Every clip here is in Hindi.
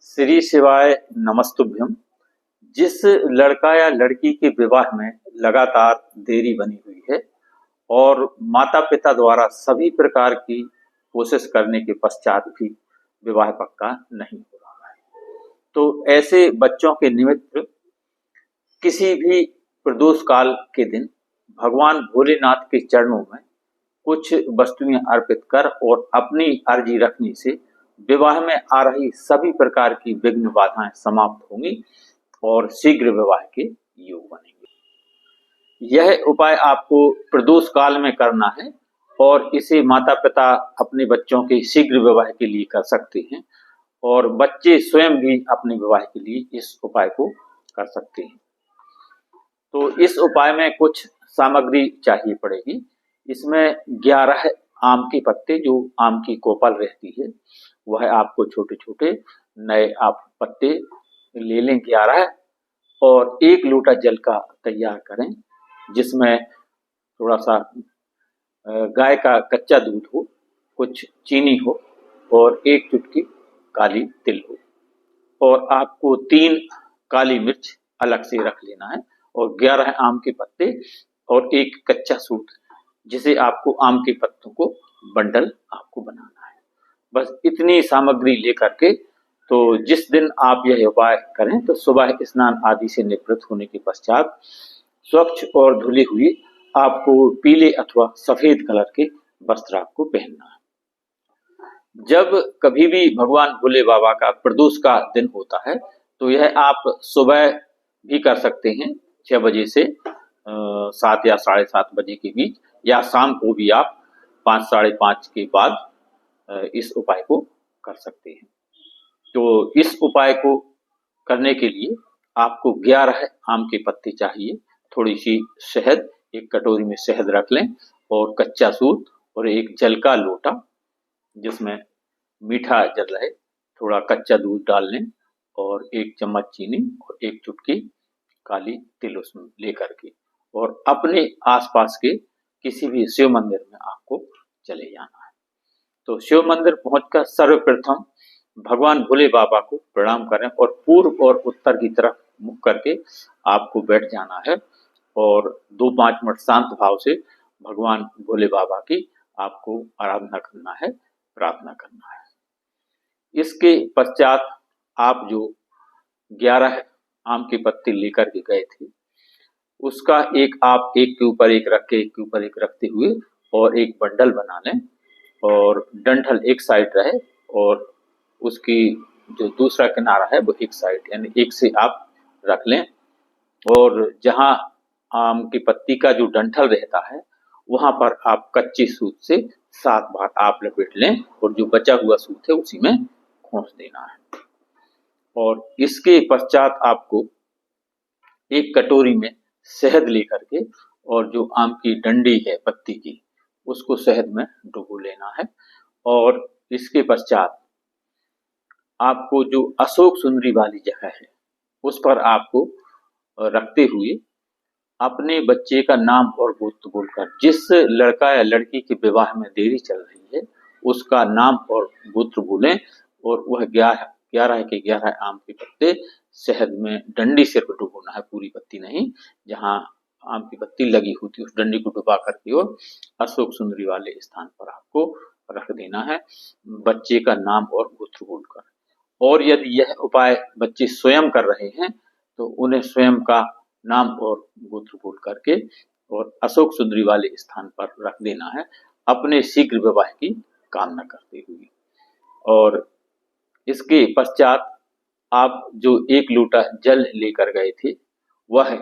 श्री शिवाय नमस्तुभ्यम। जिस लड़का या लड़की के विवाह में लगातार देरी बनी हुई है और माता पिता द्वारा सभी प्रकार की कोशिश करने के पश्चात भी विवाह पक्का नहीं हो रहा है, तो ऐसे बच्चों के निमित्त किसी भी प्रदोष काल के दिन भगवान भोलेनाथ के चरणों में कुछ वस्तुएं अर्पित कर और अपनी अर्जी रखने से विवाह में आ रही सभी प्रकार की विघ्न बाधाएं समाप्त होंगी और शीघ्र विवाह के योग बनेंगे। यह उपाय आपको प्रदोष काल में करना है और इसे माता पिता अपने बच्चों के शीघ्र विवाह के लिए कर सकते हैं और बच्चे स्वयं भी अपने विवाह के लिए इस उपाय को कर सकते हैं। तो इस उपाय में कुछ सामग्री चाहिए पड़ेगी। इसमें 11 आम के पत्ते, जो आम की कोपल रहती है, वह आपको छोटे छोटे नए आप पत्ते ले लें 11 और 1 लोटा जल का तैयार करें, जिसमें थोड़ा सा गाय का कच्चा दूध हो, कुछ चीनी हो और 1 चुटकी काली तिल हो। और आपको 3 काली मिर्च अलग से रख लेना है और 11 आम के पत्ते और 1 कच्चा सूत, जिसे आपको आम के पत्तों को बंडल आपको बनाना है। बस इतनी सामग्री लेकर के तो जिस दिन आप यह उपाय करें तो सुबह स्नान आदि से निवृत्त होने के पश्चात स्वच्छ और धुली हुई आपको पीले अथवा सफेद कलर के वस्त्र आपको पहनना है। जब कभी भी भगवान भोले बाबा का प्रदोष का दिन होता है तो यह आप सुबह भी कर सकते हैं 6 बजे से 7 या 7:30 बजे के बीच, या शाम को भी आप 5 साढ़े 5 के बाद इस उपाय को कर सकते हैं। तो इस उपाय को करने के लिए आपको 11 आम के पत्ते चाहिए, थोड़ी सी शहद, 1 कटोरी में शहद रख लें और कच्चा सूत और 1 जल का लोटा जिसमें मीठा जल रहे, थोड़ा कच्चा दूध डाल लें और 1 चम्मच चीनी और 1 चुटकी काली तिल उसमें लेकर के और अपने आसपास के किसी भी शिव मंदिर में आपको चले जाना है। तो शिव मंदिर पहुंचकर सर्वप्रथम भगवान भोले बाबा को प्रणाम करें और पूर्व और उत्तर की तरफ मुख करके आपको बैठ जाना है और 2-5 मिनट शांत भाव से भगवान भोले बाबा की आपको आराधना करना है, प्रार्थना करना है। इसके पश्चात आप जो 11 आम के पत्ते लेकर के गए थे, उसका आप एक के ऊपर एक रख के, एक के ऊपर एक रखते हुए और एक बंडल बना लें और डंठल एक साइड रहे और उसकी जो दूसरा किनारा है वो एक साइड, यानी एक से आप रख लें और जहां आम की पत्ती का जो डंठल रहता है वहां पर आप कच्चे सूत से 7 बार आप लपेट लें और जो बचा हुआ सूत है उसी में खोस देना है। और इसके पश्चात आपको 1 कटोरी में शहद लेकर के और जो आम की डंडी है पत्ती की, उसको शहद में डुबो लेना है और इसके पश्चात आपको जो अशोक सुंदरी वाली जगह है उस पर आपको रखते हुए अपने बच्चे का नाम और गोत्र बोलकर, जिस लड़का या लड़की के विवाह में देरी चल रही है उसका नाम और गोत्र बोलें और वह 11 के 11 आम के पत्ते शहद में डंडी सिर्फ डुबोना है, पूरी पत्ती नहीं। जहां आम की पत्ती लगी होती है उस डंडी को डुबा करके और अशोक सुंदरी वाले स्थान पर आपको रख देना है, बच्चे का नाम और गोत्र बोलकर। और यदि यह उपाय बच्चे स्वयं कर रहे हैं तो उन्हें स्वयं का नाम और गोत्र बोल करके और अशोक सुंदरी वाले स्थान पर रख देना है, अपने शीघ्र विवाह की कामना करते हुए। और इसके पश्चात आप जो 1 लोटा जल लेकर गए थे वह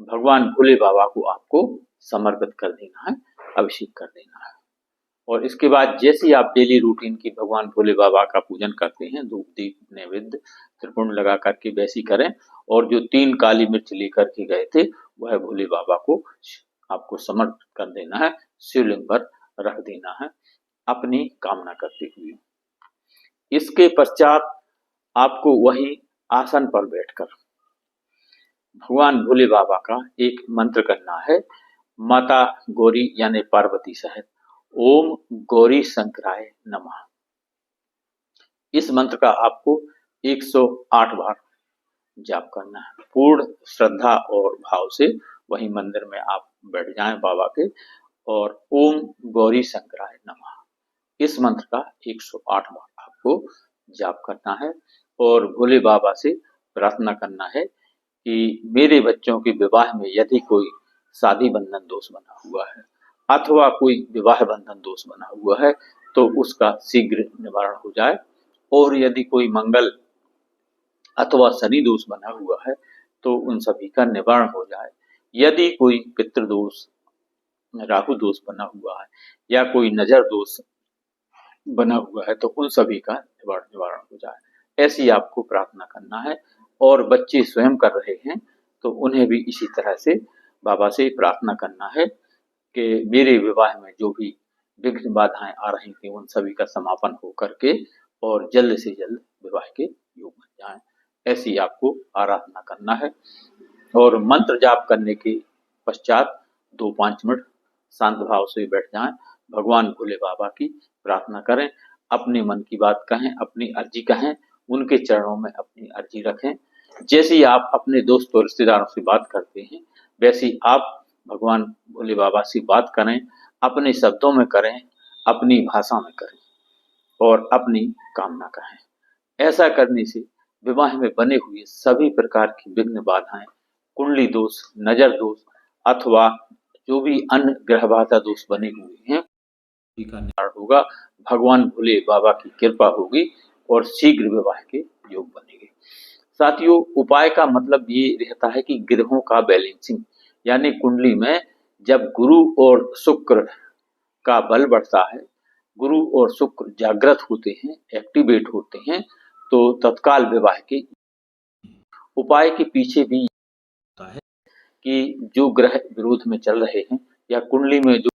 भगवान भोले बाबा को आपको समर्पित कर देना है, अभिषेक कर देना है। और इसके बाद जैसे आप डेली रूटीन की भगवान भोले बाबा का पूजन करते हैं, धूप दीप नैवेद्य त्रिपुंड लगा करके वैसी करें और जो 3 काली मिर्च लेकर के गए थे वह भोले बाबा को आपको समर्पित कर देना है, शिवलिंग पर रख देना है अपनी कामना करते हुए। इसके पश्चात आपको वही आसन पर बैठकर भगवान भोले बाबा का एक मंत्र करना है, माता गौरी यानी पार्वती सहित ओम गौरी शंकराय नमः। इस मंत्र का आपको 108 बार जाप करना है। पूर्ण श्रद्धा और भाव से वहीं मंदिर में आप बैठ जाएं बाबा के, और ओम गौरी शंकराय नमः इस मंत्र का 108 बार आपको जाप करना है और भोले बाबा से प्रार्थना करना है कि मेरे बच्चों के विवाह में यदि कोई शादी बंधन दोष बना हुआ है अथवा कोई विवाह बंधन दोष बना हुआ है तो उसका शीघ्र निवारण हो जाए, और यदि कोई मंगल अथवा शनि दोष बना हुआ है तो उन सभी का निवारण हो जाए। यदि कोई पितृदोष, राहु दोष बना हुआ है या कोई नजर दोष बना हुआ है तो उन सभी का निवारण हो जाए, ऐसी आपको प्रार्थना करना है। और बच्चे स्वयं कर रहे हैं तो उन्हें भी इसी तरह से बाबा से प्रार्थना करना है कि मेरे विवाह में जो भी विघ्न बाधाएं आ रही थी उन सभी का समापन हो करके और जल्द से जल्द विवाह के योग बन जाएं। ऐसी आपको आराधना करना है। और मंत्र जाप करने के पश्चात 2-5 मिनट शांत भाव से बैठ जाएं, भगवान भोले बाबा की प्रार्थना करें, अपने मन की बात कहें, अपनी अर्जी कहें, उनके चरणों में अपनी अर्जी रखें। जैसी आप अपने दोस्त और रिश्तेदारों से बात करते हैं वैसी आप भगवान भोले बाबा से बात करें, अपने शब्दों में करें, अपनी भाषा में करें और अपनी कामना कहें। ऐसा करने से विवाह में बने हुए सभी प्रकार की विघ्न बाधाएं, कुंडली दोष, नजर दोष अथवा जो भी अन्य ग्रह बाधा दोष बने हुए हैं का निवारण होगा। भगवान भोले बाबा की कृपा होगी और शीघ्र विवाह के योग बनेंगे। साथियों, उपाय का मतलब ये रहता है कि ग्रहों का बैलेंसिंग, यानी कुंडली में जब गुरु और शुक्र का बल बढ़ता है, गुरु और शुक्र जागृत होते हैं, एक्टिवेट होते हैं, तो तत्काल विवाह के उपाय के पीछे भी होता है कि जो ग्रह विरोध में चल रहे हैं या कुंडली में जो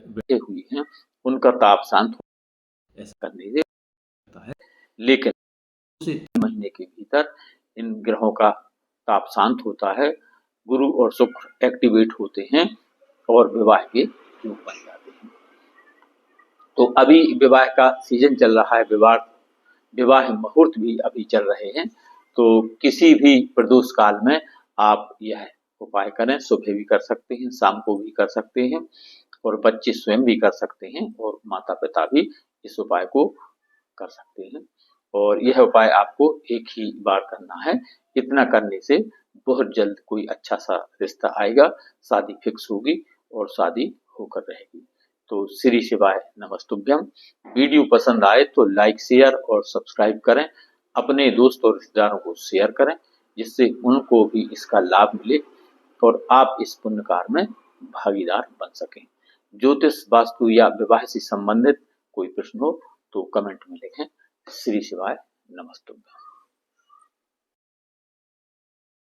बैठे हुए हैं उनका ताप शांत हो, ऐसा करने से होता है। लेकिन 2 महीने के भीतर इन ग्रहों का ताप शांत होता है, गुरु और शुक्र एक्टिवेट होते हैं और विवाह के योग बन जाते हैं। तो अभी विवाह का सीजन चल रहा है, विवाह मुहूर्त भी अभी चल रहे हैं, तो किसी भी प्रदोष काल में आप यह उपाय करें। सुबह भी कर सकते हैं, शाम को भी कर सकते हैं और बच्चे स्वयं भी कर सकते हैं और माता पिता भी इस उपाय को कर सकते हैं। और यह उपाय आपको एक ही बार करना है। इतना करने से बहुत जल्द कोई अच्छा सा रिश्ता आएगा, शादी फिक्स होगी और शादी होकर रहेगी। तो श्री शिवाय नमस्तुभ्यम। वीडियो पसंद आए तो लाइक, शेयर और सब्सक्राइब करें। अपने दोस्त और रिश्तेदारों को शेयर करें जिससे उनको भी इसका लाभ मिले और आप इस पुण्य कार्य में भागीदार बन सकें। ज्योतिष, वास्तु या विवाह से संबंधित कोई प्रश्न हो तो कमेंट में लिखें। श्री शिवाय नमस्तुभ्यम।